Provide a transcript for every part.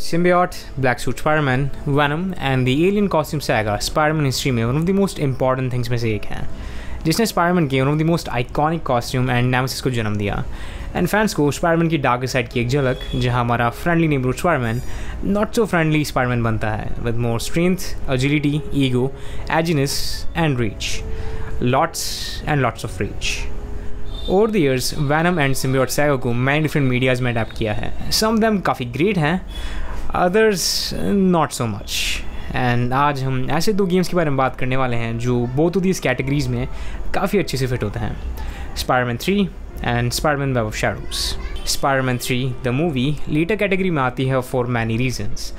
Symbiote, Black Suit Spider-Man, Venom and the Alien Costume Saga Spider-Man history में one of the most important things में से एक है, जिसने Spider-Man के one of the most iconic costume and nemesis को जन्म दिया एंड फैंस को Spider-Man की डार्क साइड की एक झलक जहां हमारा friendly neighbourhood Spider-Man not so friendly Spider-Man बनता है with more strength, agility, ego, edginess and reach, lots of reach. Over the years Venom and Symbiote saga को मैनी डिफरेंट मीडियाज़ में अडेप्ट किया है. सम ऑफ देम काफ़ी great हैं, others not so much. And आज हम ऐसे दो गेम्स के बारे में बात करने वाले हैं जो बोथ ऑफ दीज कैटेगरीज में काफ़ी अच्छे से फिट होते हैं. Spider-Man 3 and Spider-Man Web of Shadows. Spider-Man 3 the movie later category में आती है for many reasons.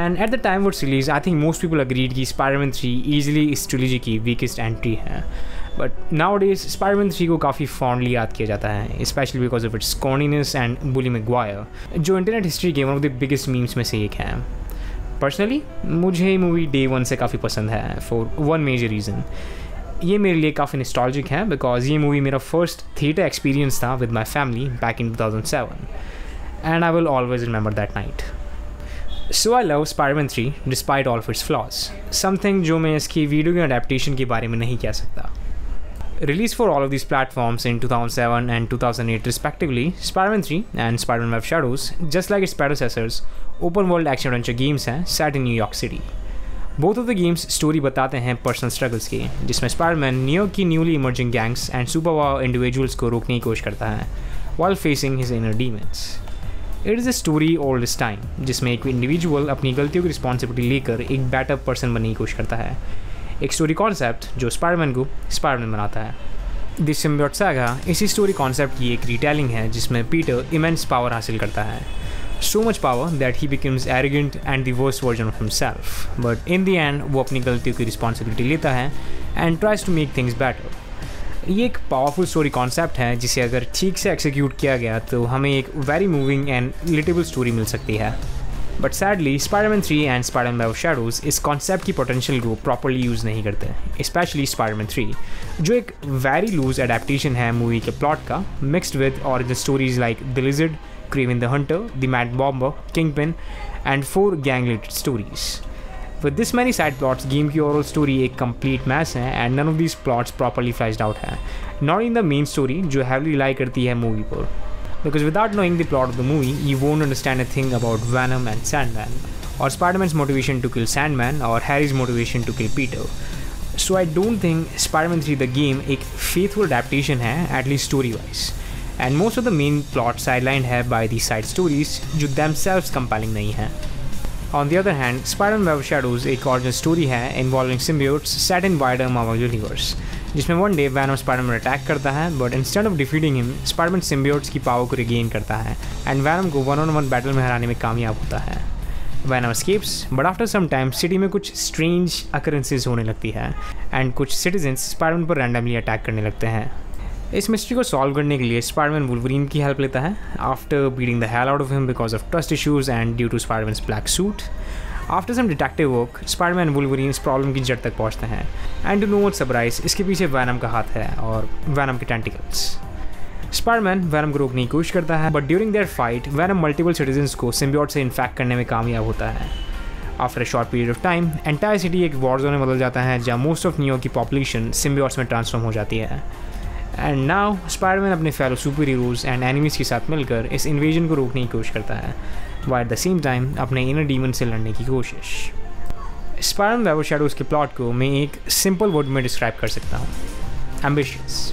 And at the time of its release, I think most people agreed कि Spider-Man 3 easily इस trilogy की weakest entry है. But nowadays Spider-Man 3 को काफ़ी fondly याद किया जाता है, especially because of its corniness and Bully Maguire, जो इंटरनेट हिस्ट्री के one of the biggest memes में से एक है. पर्सनली मुझे ये मूवी डे वन से काफ़ी पसंद है फॉर वन मेजर रीज़न. ये मेरे लिए काफ़ी नॉस्टैल्जिक है बिकॉज ये मूवी मेरा फर्स्ट थिएटर एक्सपीरियंस था with my family back in 2007 and I will always remember that night. So I love Spider-Man 3 despite all of its flaws, something जो मैं इसकी वीडियो गेम अडेप्टेशन के बारे में नहीं कह सकता. Released for all of these platforms in 2007 and 2008 respectively, Spider-Man 3 and Spider-Man Web of Shadows, just like its predecessors, open world action adventure games हैं set in New York City. Both of the games story बताते हैं personal struggles की, जिसमें Spider-Man New York की newly emerging gangs and superpower individuals को रोकने की कोशिश करता है while facing his inner demons. It is a story all this time, जिसमें एक individual अपनी गलतियों की responsibility लेकर एक better person बनने की कोशिश करता है. एक स्टोरी कॉन्सेप्ट जो Spider-Man को Spider-Man बनाता है. द सिम्बियोट सागा इसी स्टोरी कॉन्सेप्ट की एक रिटेलिंग है जिसमें पीटर इमेंस पावर हासिल करता है. So much power that he becomes arrogant and the worst version of himself, but in the end वो अपनी गलतियों की रिस्पॉन्सिबिलिटी लेता है and tries to make things better. ये एक पावरफुल स्टोरी कॉन्सेप्ट है जिसे अगर ठीक से एक्सिक्यूट किया गया तो हमें एक very moving and relatable story मिल सकती है. But sadly Spider-Man 3 and Spider-Man Web of Shadows इस कॉन्सेप्ट की पोटेंशियल को प्रॉपरली यूज़ नहीं करते, स्पेशली Spider-Man 3 जो एक वेरी लूज एडेप्टेशन है मूवी के प्लॉट का, mixed with original stories like the lizard, Kraven the hunter, the mad bomber, Kingpin and 4 gang related stories. With this many side plots game की overall story एक complete mess है and none of these plots properly flashed out है, not in the main story जो heavily rely करती है movie पर. Because without knowing the plot of the movie, you won't understand a thing about Venom and Sandman, or Spider-Man's motivation to kill Sandman, or Harry's motivation to kill Peter. So I don't think Spider-Man 3 the game एक faithful adaptation है, at least story-wise. And most of the main plot sidelined है by the side stories जो themselves compelling नहीं हैं. On the other hand, Spider-Man Web of Shadows एक original story है involving symbiotes set in wider Marvel universe, जिसमें one day Venom Spider-Man attack करता है but instead of defeating him Spider-Man symbiotes की power को regain करता है and Venom को 1-on-1 बैटल में हराने में कामयाब होता है. Venom escapes but after some time city में कुछ स्ट्रेंज अकरेंसेस होने लगती है एंड कुछ सिटीजन्स Spider-Man पर रैंडमली अटैक करने लगते हैं. इस मिस्ट्री को सॉल्व करने के लिए Spider-Man Wolverine की हेल्प लेता है after beating the hell out of him because of trust issues and due to Spider-Man's black suit. After some detective work Spider-Man Wolverine इस प्रॉब्लम की जड़ तक पहुंचते हैं and to know what surprise इसके पीछे Venom का हाथ है और Venom के टेंटिकल्स. Spider-Man Venom को रोकने की कोशिश करता है but during their fight Venom multiple citizens को सिम्बियोट से इन्फेक्ट करने में कामयाब होता है. After a short period of time entire city एक वॉर जोन में बदल जाता है जहाँ मोस्ट ऑफ न्यूयॉर्क की पॉपुलेशन सिम्बियोट्स में ट्रांसफॉर्म हो जाती है. एंड नाउ Spider-Man अपने fellow super heroes and enemies के साथ मिलकर इस इन्वेजन को रोकने की कोशिश करता है while at the same time अपने इनर डीमन से लड़ने की कोशिश. Spider-Man Web of Shadows के प्लॉट को मैं एक सिंपल वर्ड में डिस्क्राइब कर सकता हूँ, एम्बिशियस.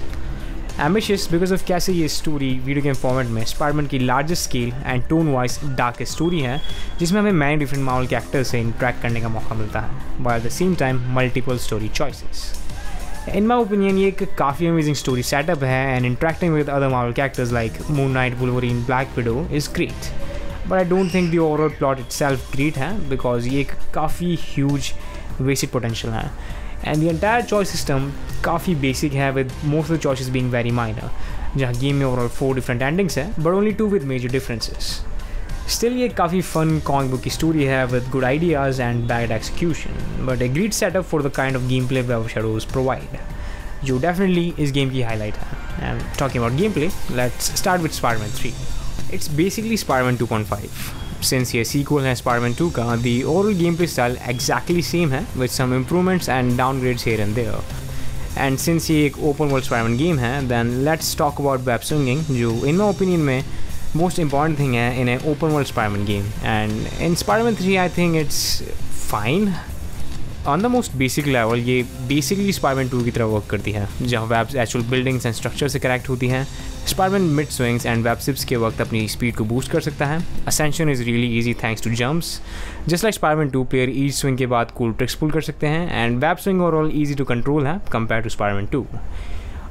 एम्बिशियस बिकॉज ऑफ कैसे ये स्टोरी वीडियो गेम फॉर्मेट में Spider-Man की largest scale and tone wise darkest story है जिसमें हमें मैनी डिफरेंट मार्वल कैरेक्टर्स से इंटरेक्ट करने का मौका मिलता है while at the same time multiple story choices. In my opinion ये एक काफ़ी अमेजिंग स्टोरी सेटअप है and interacting with other Marvel characters like moon night, Wolverine, Black window is great. But I don't think the overall plot itself great है because ये एक काफ़ी huge wasted potential है and the entire choice system काफ़ी basic है with most of the choices being very minor, जहाँ game में overall 4 different endings है but only 2 with major differences. Still ये काफ़ी फन कॉमिक बुक की स्टोरी है with good ideas and bad execution but a great setup for the kind of game play web of shadows provide, जो definitely इस game की highlight है. And talking about game play, let's start with Spider-Man 3. It's basically Spider-Man 2.5. Since ये sequel है Spiderman 2 का, the overall game play style exactly same है with some improvements and downgrades here and there. And since ये एक open world Spiderman game है, then let's talk about web swinging, जो in my opinion में most important thing है in a open world Spiderman game. And in Spiderman 3 I think it's fine on the most basic level. ये basically Spiderman 2 की तरह work करती है, जहाँ webs actual buildings and structure से connect होती हैं। Spiderman mid swings and web zips के वक्त अपनी स्पीड को बूस्ट कर सकता है। Ascension is really easy thanks to jumps. Just like Spiderman 2, player each swing के बाद कूल ट्रिक्स पुल कर सकते हैं, and web swing overall easy to control है compare to Spiderman 2।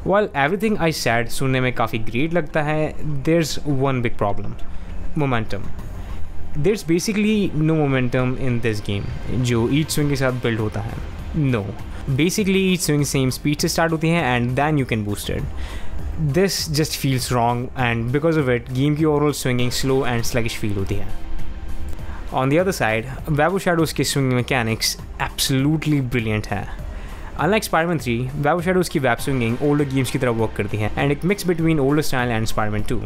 Well everything I said सुनने में काफ़ी ग्रेट लगता है, there is one big problem, momentum. There's basically no momentum in this game जो each swing के साथ build होता है। No, basically each swing same speed से start होती है and then you can boost it. This just feels wrong and because of it game की overall swinging slow and sluggish feel होती है। On the other side, Web of Shadows के swinging mechanics absolutely brilliant है। Unlike Spider-Man 3, Web of Shadows की web swinging older games की तरह work करती है and एक mix between older style and Spider-Man 2,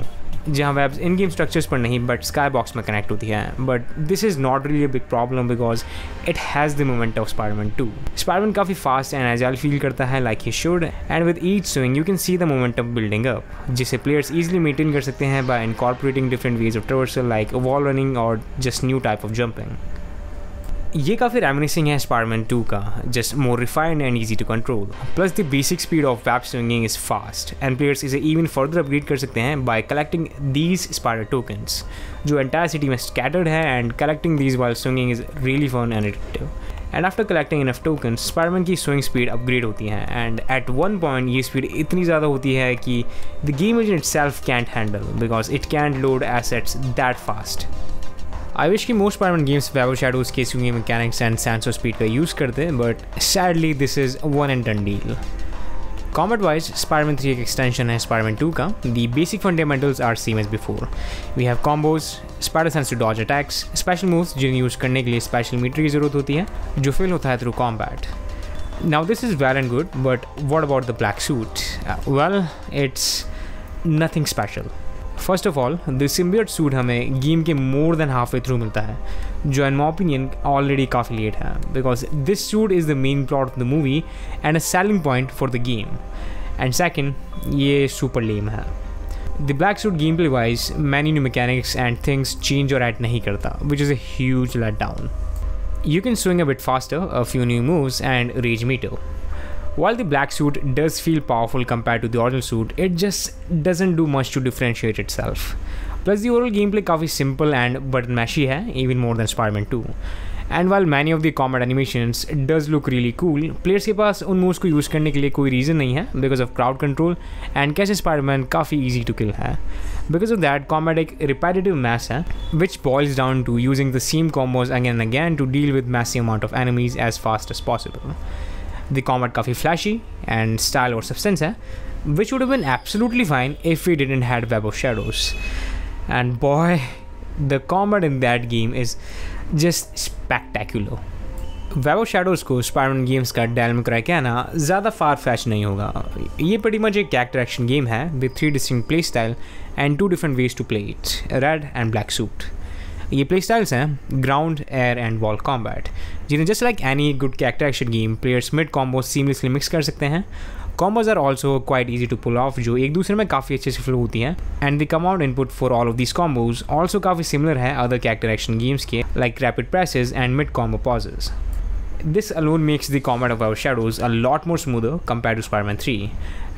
जहाँ वेब्स इन गेम स्ट्रक्चर्स पर नहीं बट स्काई बॉक्स में कनेक्ट होती है। But this is not really a big problem because it has the moment of Spiderman 2। Spiderman काफ़ी फास्ट एंड एजाइल फील करता है like he should, and with each swing you can see the momentum building up, जिसे players easily maintain कर सकते हैं by incorporating different ways of traversal like wall running और just new type of jumping. ये काफ़ी reminiscing है Spiderman 2 का, just more refined and easy to control. Plus the basic speed of web swinging is fast and players इसे even further upgrade कर सकते हैं by collecting these spider tokens, जो entire city में स्कैटर्ड है, and collecting these while swinging is really fun and addictive. And after collecting enough tokens Spiderman की swing speed upgrade होती है, एंड एट वन पॉइंट ये speed इतनी ज़्यादा होती है कि the game in itself can't handle because it can't load assets that fast. I wish कि most Spiderman games Web of Shadows के swinging mechanics and sense of speed का use करते, but sadly this is one and done deal. Combat wise Spiderman 3 एक extension है Spiderman 2 का। The basic fundamentals are same as before. We have combos, spider sense to Dodge attacks, special moves जिन्हें use करने के लिए special metre की ज़रूरत होती है जो फिल होता है through combat. Now this is well and good, but what about the black suit? Well it's nothing special. First of all the symbiote suit हमें गेम के more than half way through मिलता है, जो in my opinion already काफ़ी late है because this suit is the main plot of the movie and a selling point for the game. And second, ये super लेम है। The black suit game play wise many new mechanics and things change और add नहीं करता, which is a huge let down. You can swing a bit faster, a few new moves and rage meter. While the black suit does feel powerful compared to the original suit, it just doesn't do much to differentiate itself. Plus the overall gameplay काफ़ी simple and but meshy है, even more than Spider-Man 2. And while many of the combat animations does look really cool, players के पास उन moves को use करने के लिए कोई reason नहीं है because of crowd control and कैसे Spider-Man काफ़ी easy to kill है. Because of that, combat एक repetitive mess है, which boils down to using the same combos again and again to deal with massive amount of enemies as fast as possible. The combat काफ़ी flashy and style और substance है, which would have been absolutely fine if we didn't had Web of Shadows. And boy, the combat in that game is just spectacular. Web of Shadows को Spider-Man games का del में cry कहना ज़्यादा फार fetch नहीं होगा। ये pretty much एक character action game है with 3 distinct play style and 2 different ways to play it, red and black suit. ये प्ले स्टाइल्स हैं ground, air and wall combat, जिन्हें just like any good character action game players mid combo seamlessly mix कर सकते हैं। Combos are also quite easy to pull off, जो एक दूसरे में काफ़ी अच्छे से फ्लो होती हैं, and the command input for all of this combos also काफ़ी सिमिलर है अदर कैरेक्टर एक्शन गेम्स के like rapid presses and mid combo pauses. This alone makes the combat of our shadows a lot more smoother compared to Spider-Man 3,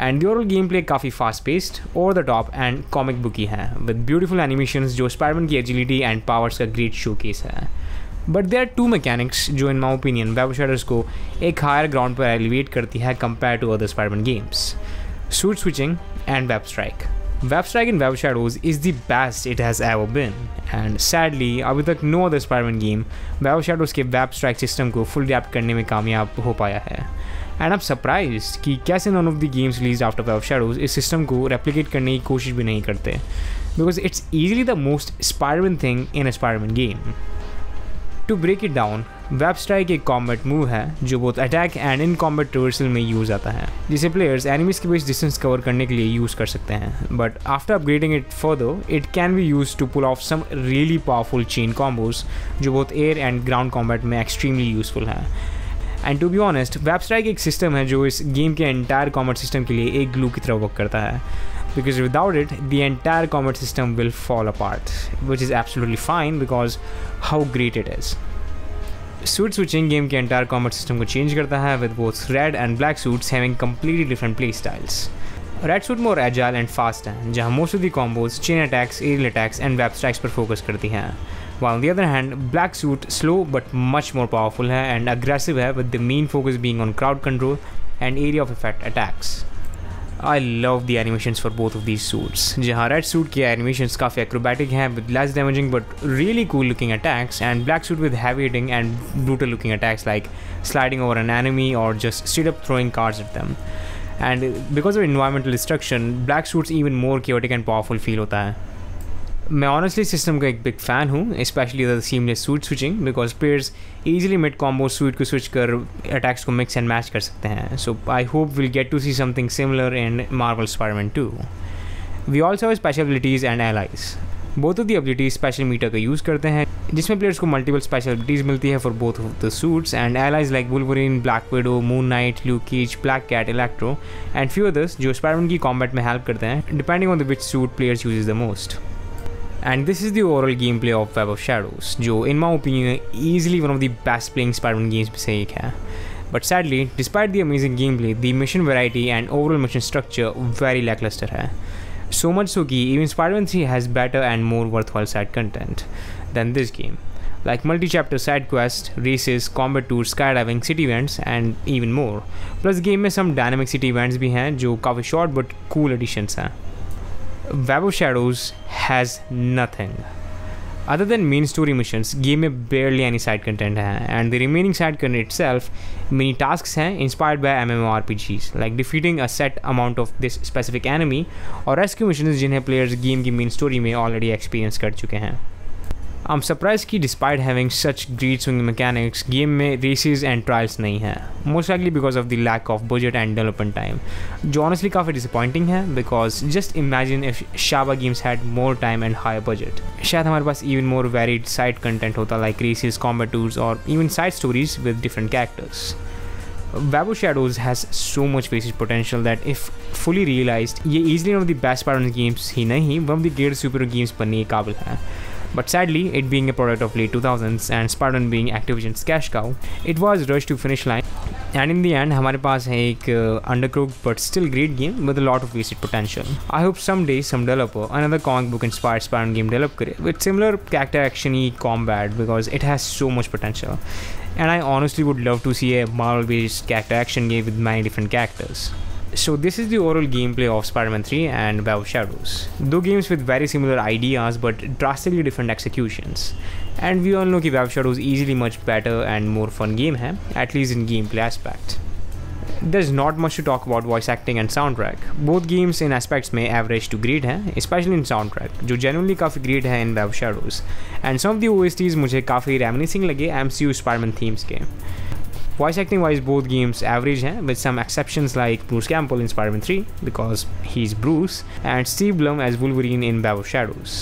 and the overall gameplay काफ़ी fast-paced, over the top and comic booky है, with beautiful animations जो Spider-Man की agility and powers का great showcase है। But there are 2 mechanics जो in my opinion Web of Shadows को एक higher ground पर elevate करती है compared to other Spider-Man games: suit switching and web strike. Web strike in Web of Shadows is the best it has ever been, and sadly अभी तक no other Spider-Man game Web of Shadows के web strike system को full adapt करने में कामयाब हो पाया है। And I'm surprised कि कैसे none of the games released after Web of Shadows इस system को replicate करने की कोशिश भी नहीं करते, because it's easily the most Spider-Man thing in a Spider-Man game. To break it down, web strike एक कॉम्बैट मूव है जो बहुत attack and in combat reversal में यूज़ आता है, जिसे प्लेयर्स एनिमीज के बीच डिस्टेंस कवर करने के लिए यूज़ कर सकते हैं. But after upgrading it further, it can be use to pull off some really powerful chain combos जो बहुत एयर एंड ग्राउंड कॉम्बैट में एक्सट्रीमली यूजफुल है. And to be honest, web strike एक सिस्टम है जो इस गेम के entire combat system के लिए एक ग्लू की तरह वर्क करता है, because without it the entire combat system will fall apart, which is absolutely fine because how great it is. Suit switching game के entire combat system को change करता है, with both red and black suits having completely different play styles. Red suit more agile and fast है, जहाँ most of the combos chain attacks, aerial attacks and web strikes पर focus करती हैं, while on the other hand black suit slow but much more powerful है and aggressive है, with the main focus being on crowd control and area of effect attacks. I love the animations for both of these suits. जहाँ red suit के animations काफ़ी acrobatic हैं with less damaging but really cool looking attacks, and black suit with heavy hitting and brutal looking attacks like sliding over an enemy or just straight up throwing cards at them. And because of environmental destruction, black suits even more chaotic and powerful feel होता है. मैं honestly system का एक big fan हूँ, specially the seamless suit switching, because players easily mid combo suit को switch कर attacks को mix and match कर सकते हैं. So I hope will get to see something similar in Marvel Spiderman 2. We also have special abilities and allies. Both of the abilities special meter का use करते हैं, जिसमें players को multiple special abilities मिलती है for both of the suits, and allies like Wolverine, Black Widow, Moon Knight, Luke Cage, Black Cat, Electro and few others जो Spiderman की combat में हेल्प करते हैं, depending on the which suit players uses the most. And this is the overall gameplay of Web of Shadows, जो in my opinion easily one of the best playing Spider-Man games में से एक है. But sadly, despite the amazing gameplay, the mission variety and overall mission structure very lackluster है. So much so कि even Spider-Man 3 has better and more worthwhile side content than this game, like multi-chapter side quests, races, combat tours, skydiving, city events and even more. Plus game में some dynamic city events भी हैं जो काफ़ी short but cool additions हैं. Web of Shadows has nothing other than main story missions. Game में barely any side content है, and the remaining side content itself many tasks हैं inspired by MMORPGs, like defeating a set amount of this specific enemy और rescue missions जिन्हें players game की main story में already experience कर चुके हैं. I'm surprised कि despite having such great swinging mechanics, game में races and trials नहीं है, most likely because of the lack of budget and development time, जो honestly काफ़ी disappointing है, because just imagine if Shaba games had more time and higher budget. शायद हमारे पास even more varied side content होता, like races, combat tours or even side stories with different characters. Web of Shadows has so much wasted potential that if fully realized, ये easily one of the best Spider-Man games ही नहीं, one of the greatest superhero games बनने के काबिल है. But sadly, it being a product of late 2000s and Spider-Man being Activision's cash cow, it was rushed to finish line. And in the end, हमारे पास है एक undercooked but still great game with a lot of wasted potential. I hope someday some developer another comic book inspired Spider-Man game develop करे with similar character action-y combat, because it has so much potential. And I honestly would love to see a Marvel-based character action game with many different characters. So this is the overall gameplay of Spider-Man 3 and Web of Shadows. Two games with very similar ideas but drastically different executions. And we all know that Web of Shadows easily much better and more fun game है, at least in gameplay aspect. There's not much to talk about voice acting and soundtrack. Both games in aspects में average to great है, especially in soundtrack, जो genuinely काफ़ी great है in Web of Shadows. And some of the OSTs मुझे काफ़ी reminiscing लगे MCU Spider-Man themes के. Voice acting wise, both games average हैं, with some exceptions like Bruce Campbell in Spider-Man 3 because he's Bruce, and Steve Blum as Wolverine in Web of Shadows.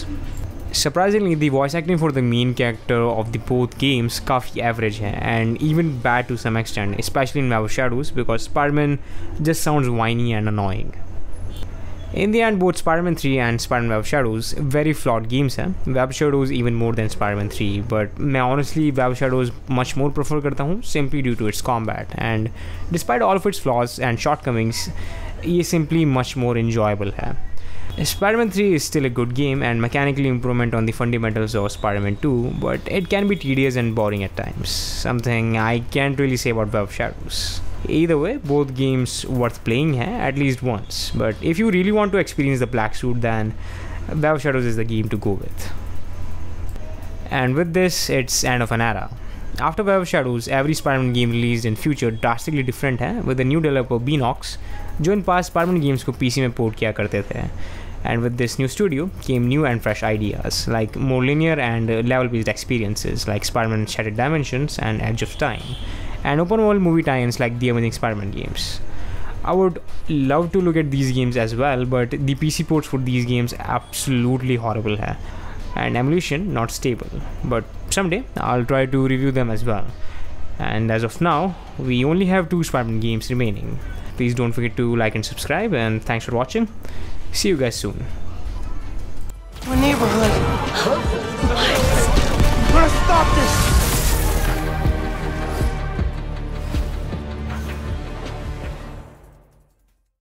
Surprisingly, the voice acting for the main character of the both games काफ़ी average है, and even bad to some extent, especially in Web of Shadows because Spider-Man just sounds whiny and annoying. In the end, both Spider-Man 3 and Spider-Man Web of Shadows very flawed games हैं. Web of Shadows even more than Spider-Man 3, but मैं honestly Web of Shadows much more prefer करता हूँ simply due to its combat, and despite all of its flaws and shortcomings, ये simply much more enjoyable है. Spider-Man 3 is still a good game and mechanically improvement on the fundamentals of Spider-Man 2, but it can be tedious and boring at times, something I can't really say about Web of Shadows. Either way, both games worth playing at least once, but if you really want to experience the black suit, then Web of Shadows is the game to go with. And with this, it's end of an era. After Web of Shadows, every Spider-Man game released in future drastically different with the new developer Beanox, जो इन पास Spider-Man games को PC में port किया करते थे. And with this new studio came new and fresh ideas, like more linear and level-based experiences like Spider-Man Shattered Dimensions and Edge of Time, and open-world movie tie-ins like the Amazing Spider-Man games. I would love to look at these games as well, but the PC ports for these games absolutely horrible hai, and emulation not stable. But someday I'll try to review them as well. And as of now, we only have 2 Spider-Man games remaining. Please don't forget to like and subscribe, and thanks for watching. See you guys soon. Our neighborhood.